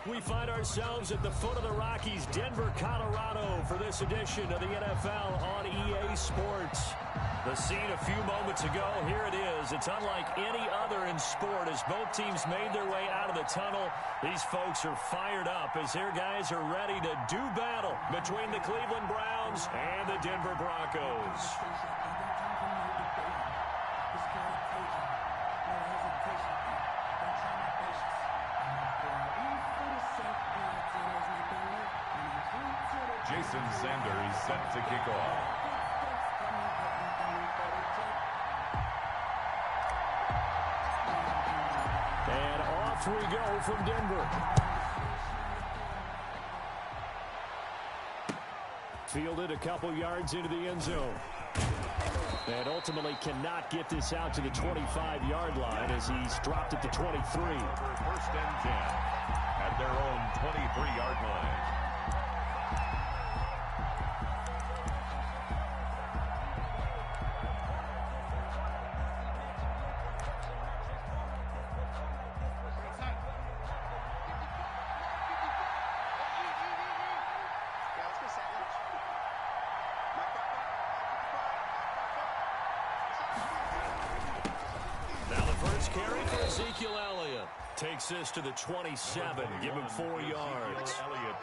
We find ourselves at the foot of the Rockies, Denver, Colorado, for this edition of the NFL on EA Sports. The scene a few moments ago, here it is. It's unlike any other in sport as both teams made their way out of the tunnel. These folks are fired up as their guys are ready to do battle between the Cleveland Browns and the Denver Broncos. Jason Sanders set to kick off. And off we go from Denver. Fielded a couple yards into the end zone. And ultimately cannot get this out to the 25-yard line as he's dropped it to 23. First and 10 at their own 23-yard line. Takes this to the 27. Give him 4 yards.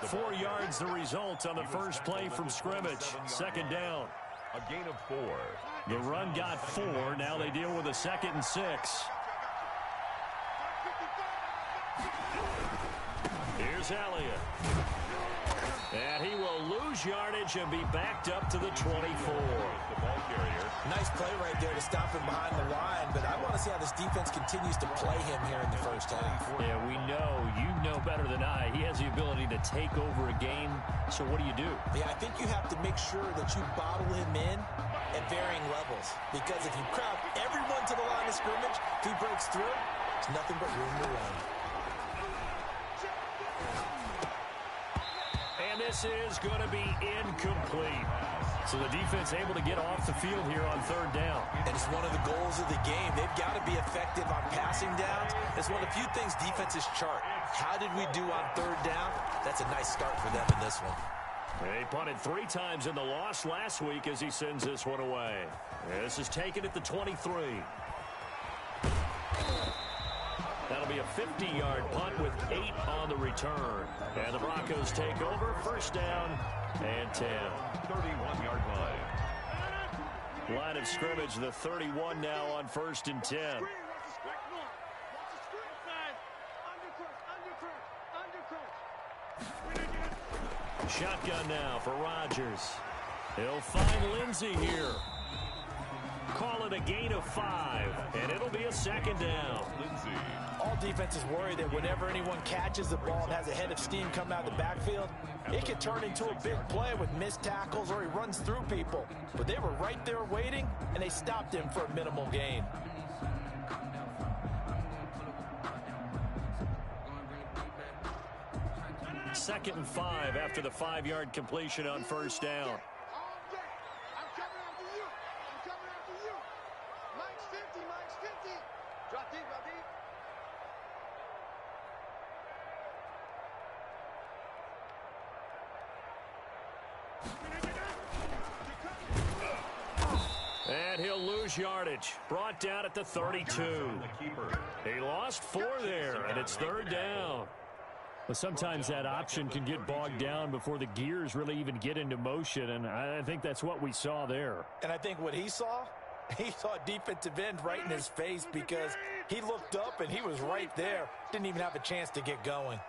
4 yards the result on the first play from scrimmage. Second down. A gain of 4. The run got 4. Now they deal with a 2nd and 6. Here's Elliott. And he will lose yardage and be backed up to the 24. The ball carrier. Nice play right there to stop him behind the line, but I want to see how this defense continues to play him here in the first half. Yeah, we know. You know better than I. He has the ability to take over a game, so what do you do? Yeah, I think you have to make sure that you bottle him in at varying levels, because if you crowd everyone to the line of scrimmage, if he breaks through, there's nothing but room to run. And this is going to be incomplete. So the defense able to get off the field here on third down. And it's one of the goals of the game. They've got to be effective on passing downs. It's one of the few things defenses chart. How did we do on third down? That's a nice start for them in this one. They punted 3 times in the loss last week as he sends this one away. This is taken at the 23. That'll be a 50-yard punt with 8 on the return. And the Broncos take over. First down and 10. 31-yard line. Line of scrimmage, the 31 now on first and 10. Shotgun now for Rodgers. He'll find Lindsey here. Call it a gain of 5, and it'll be a second down. Lindsey. All defenses worry that whenever anyone catches the ball and has a head of steam coming out of the backfield, it can turn into a big play with missed tackles or he runs through people. But they were right there waiting, and they stopped him for a minimal gain. Second and 5 after the 5-yard completion on first down. And he'll lose yardage. Brought down at the 32. He lost 4 there, and it's third down. Well, sometimes that option can get bogged down before the gears really even get into motion, and I think that's what we saw there. And I think what he saw defensive end right in his face because he looked up and he was right there. Didn't even have a chance to get going.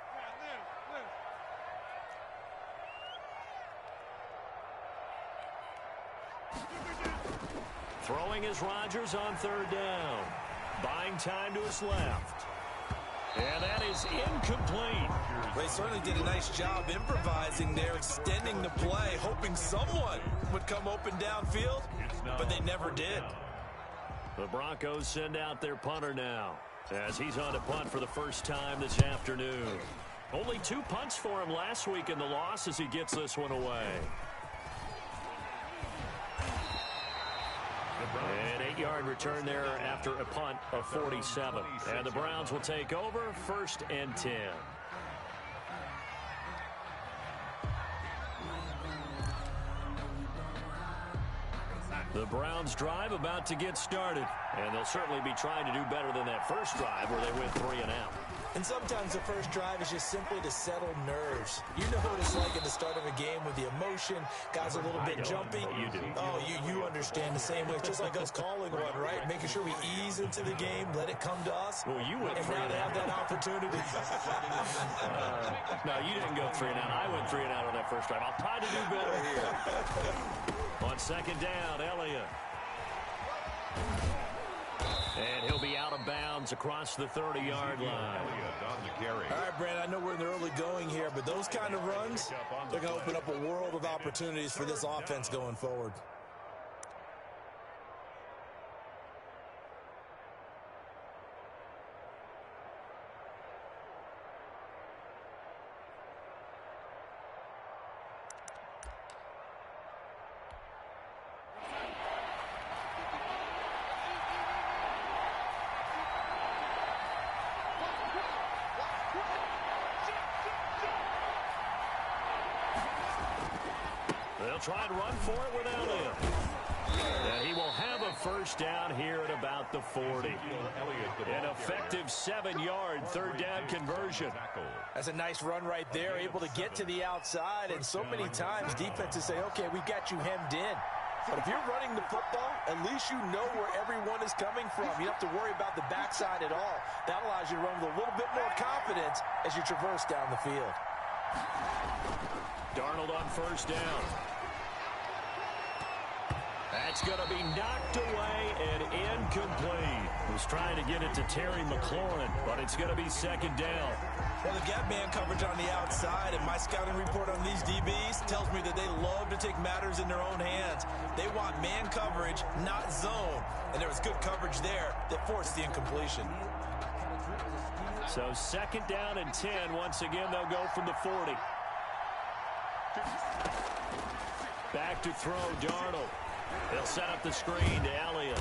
Throwing is Rodgers on third down. Buying time to his left. And that is incomplete. They certainly did a nice job improvising there, extending the play, hoping someone would come open downfield, but they never did. The Broncos send out their punter now as he's on to punt for the first time this afternoon. Only 2 punts for him last week in the loss as he gets this one away. An 8-yard return there after a punt of 47. And the Browns will take over 1st and 10. The Browns drive about to get started. And they'll certainly be trying to do better than that first drive where they went 3 and out. And sometimes the first drive is just simply to settle nerves. You know what it's like at the start of a game with the emotion. Guys a little bit jumpy. You do. Oh, you understand the same way. It's just like us calling one, right? Making sure we ease into the game, let it come to us. Well, you went and 3 now and they out. have that opportunity. No, you didn't go 3 and out. I went 3 and out on that first drive. I'll try to do better here. On 2nd down, Elliott. And he'll be out of bounds across the 30-yard line. All right, Brandon, I know we're in the early going here, but those kind of runs, they're going to open up a world of opportunities for this offense going forward. They'll try and run for it with Elliott. And he will have a first down here at about the 40. An effective 7-yard 3rd down conversion. That's a nice run right there, able to get to the outside. And so many times defenses say, okay, we've got you hemmed in. But if you're running the football, at least you know where everyone is coming from. You don't have to worry about the backside at all. That allows you to run with a little bit more confidence as you traverse down the field. Darnold on first down. That's going to be knocked away and incomplete. Was trying to get it to Terry McLaurin, but it's going to be 2nd down. Well, they've got man coverage on the outside, and my scouting report on these DBs tells me that they love to take matters in their own hands. They want man coverage, not zone. And there was good coverage there that forced the incompletion. So 2nd down and 10. Once again, they'll go from the 40. Back to throw, Darnold. They'll set up the screen to Elliott.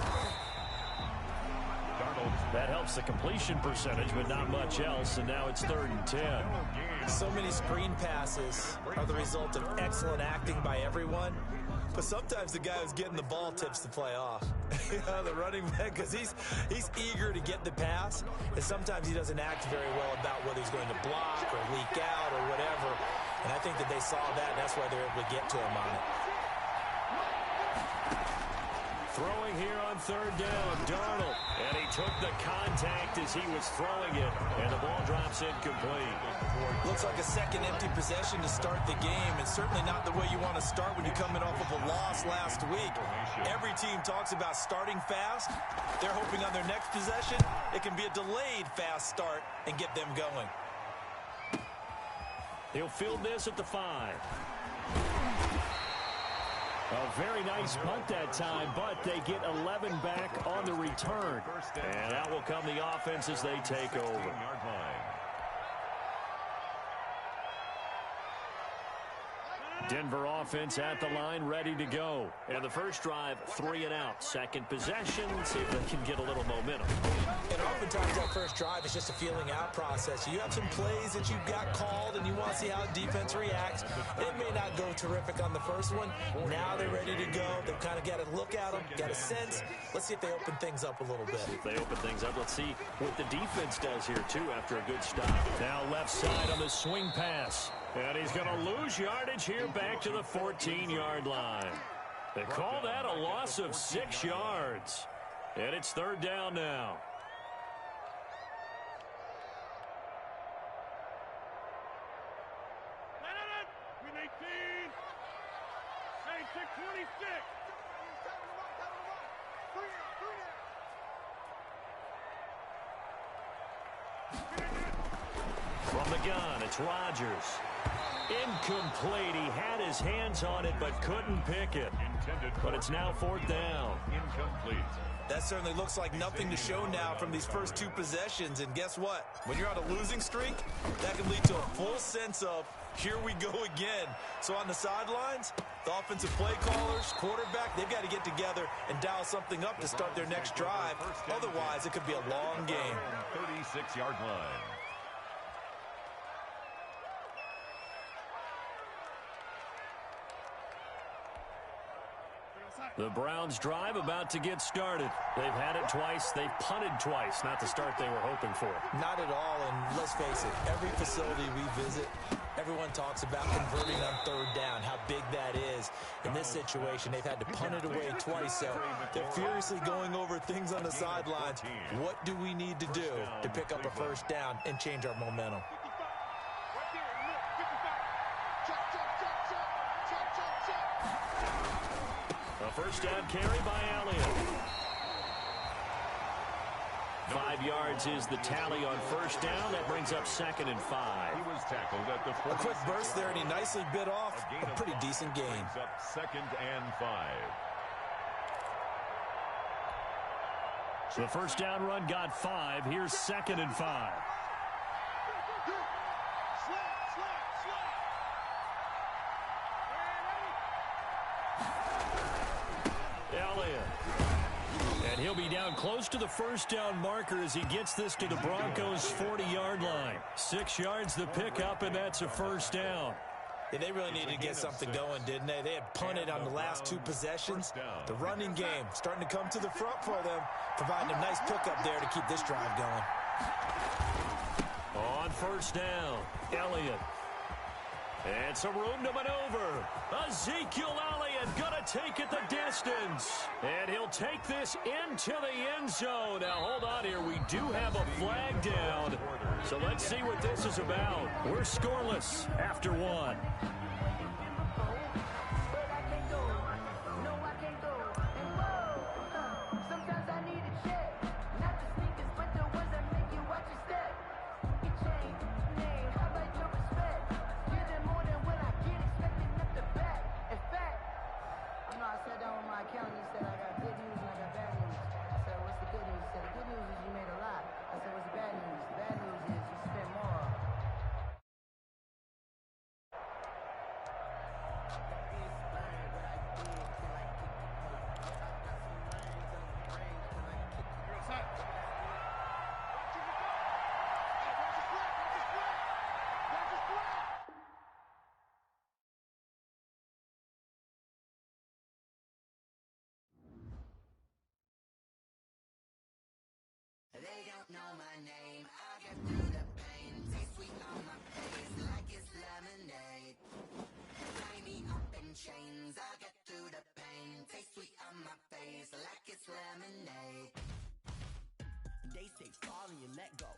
That helps the completion percentage, but not much else, and now it's 3rd and 10. So many screen passes are the result of excellent acting by everyone, but sometimes the guy who's getting the ball tips the play off. The running back, because he's eager to get the pass, and sometimes he doesn't act very well about whether he's going to block or leak out or whatever, and I think that they saw that, and that's why they're able to get to him on it. Throwing here on 3rd down, Darnold. And he took the contact as he was throwing it. And the ball drops incomplete. Looks like a second empty possession to start the game, and certainly not the way you want to start when you're coming off of a loss last week. Every team talks about starting fast. They're hoping on their next possession, it can be a delayed fast start and get them going. He'll field this at the 5. A very nice punt that time, but they get 11 back on the return. And that will come the offense as they take over. Denver offense at the line, ready to go. And the first drive, 3 and out. Second possession, see if they can get a little momentum. And oftentimes that first drive is just a feeling out process. You have some plays that you've got called and you want to see how defense reacts. It may not go terrific on the first one. Now they're ready to go. They've kind of got to look at them, got a sense. Let's see if they open things up a little bit. If they open things up, let's see what the defense does here, too, after a good stop. Now left side on the swing pass. And he's going to lose yardage here back to the 14-yard line. They call that a loss of 6 yards. And it's 3rd down now. From the gun, it's Rodgers. Incomplete. He had his hands on it but couldn't pick it. But it's now 4th down. Incomplete. That certainly looks like nothing to show now from these first 2 possessions. And guess what? When you're on a losing streak, that can lead to a full sense of, here we go again. So on the sidelines, the offensive play callers, quarterback, they've got to get together and dial something up to start their next drive. Otherwise, it could be a long game. 36-yard line. The Browns drive about to get started. They've had it twice. They've punted twice. Not the start they were hoping for. Not at all, and let's face it, every facility we visit, everyone talks about converting on 3rd down, how big that is. In this situation, they've had to punt it away twice, so they're furiously going over things on the sidelines. What do we need to do to pick up a 1st down and change our momentum? A 1st down carry by Elliott. 5 yards is the tally on 1st down. That brings up 2nd and 5. He was tackled at the A quick burst there, and he nicely bit off a pretty decent gain. Brings up 2nd and 5. The 1st down run got 5. Here's 2nd and 5. And he'll be down close to the 1st down marker as he gets this to the Broncos' 40-yard line. 6 yards the pickup, and that's a 1st down. Yeah, they really needed to get something going, didn't they? They had punted on the last 2 possessions. The running game starting to come to the front for them, providing a nice pickup there to keep this drive going. On 1st down, Elliott. And some room to maneuver. Ezekiel Elliott going to take it the distance. And he'll take this into the end zone. Now, hold on here. We do have a flag down. So let's see what this is about. We're scoreless after 1. They don't know my name. I get through the pain. Taste sweet on my face like it's lemonade. Tie me up in chains. I get through the pain. Taste sweet on my face like it's lemonade. They say fall and you let go,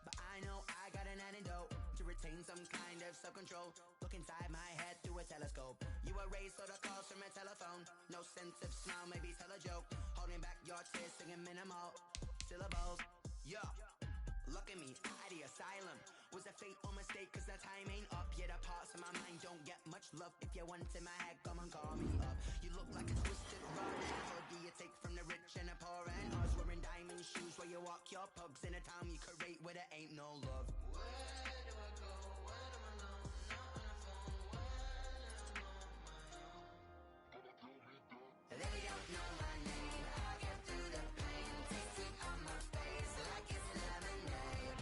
but I know I got an antidote to retain some kind of self-control. Look inside my head through a telescope. You erase all the calls from a telephone. No sense of smile, maybe tell a joke. Holding back your tears, singing minimal syllables. Yeah, look at me, at the asylum. Was a fate or mistake, cause the time ain't up. Yet the parts of my mind don't get much love. If you want in my head, come and call me up. You look like a twisted rug. How do you take from the rich and the poor and us? Wearing diamond shoes where you walk your pugs in a town you create where there ain't no love. Where do I go? When I'm alone? Not on the phone. When I'm on my own. They don't know my name. I get through the pain. Taste sweet on my face like it's lemonade.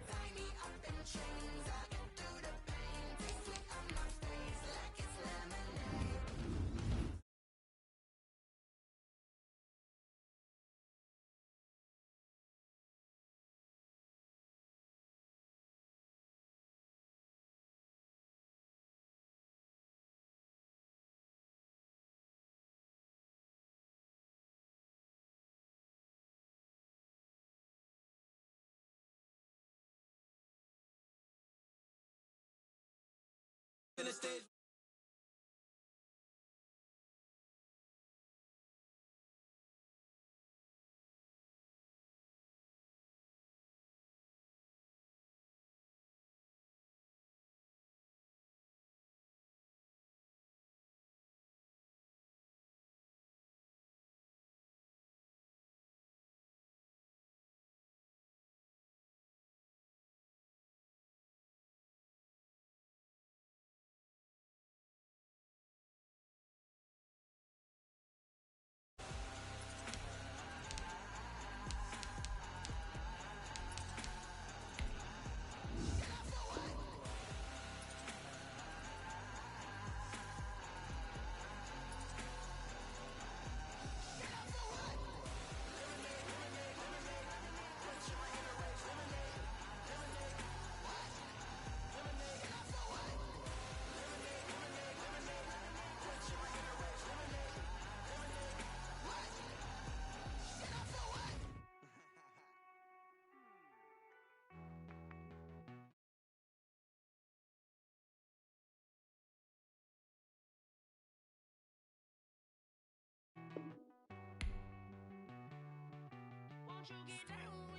Tie me up in chains. I get through the pain. Taste sweet on my face like it's lemonade. Finish it. you get down